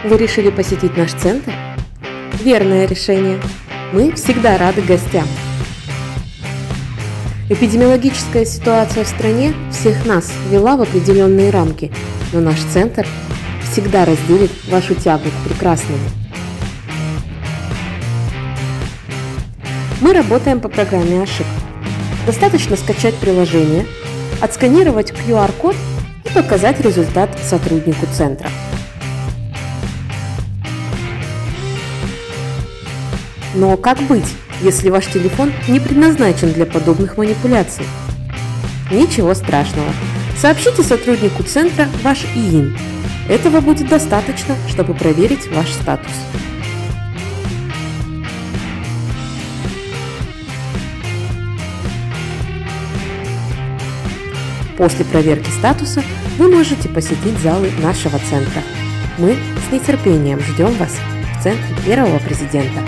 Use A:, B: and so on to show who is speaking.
A: Вы решили посетить наш центр? Верное решение. Мы всегда рады гостям. Эпидемиологическая ситуация в стране всех нас ввела в определенные рамки, но наш центр всегда разделит вашу тягу к прекрасному. Мы работаем по программе ошибок. Достаточно скачать приложение, отсканировать QR-код и показать результат сотруднику центра. Но как быть, если ваш телефон не предназначен для подобных манипуляций? Ничего страшного. Сообщите сотруднику центра ваш ИИН. Этого будет достаточно, чтобы проверить ваш статус. После проверки статуса вы можете посетить залы нашего центра. Мы с нетерпением ждем вас в центре Первого президента.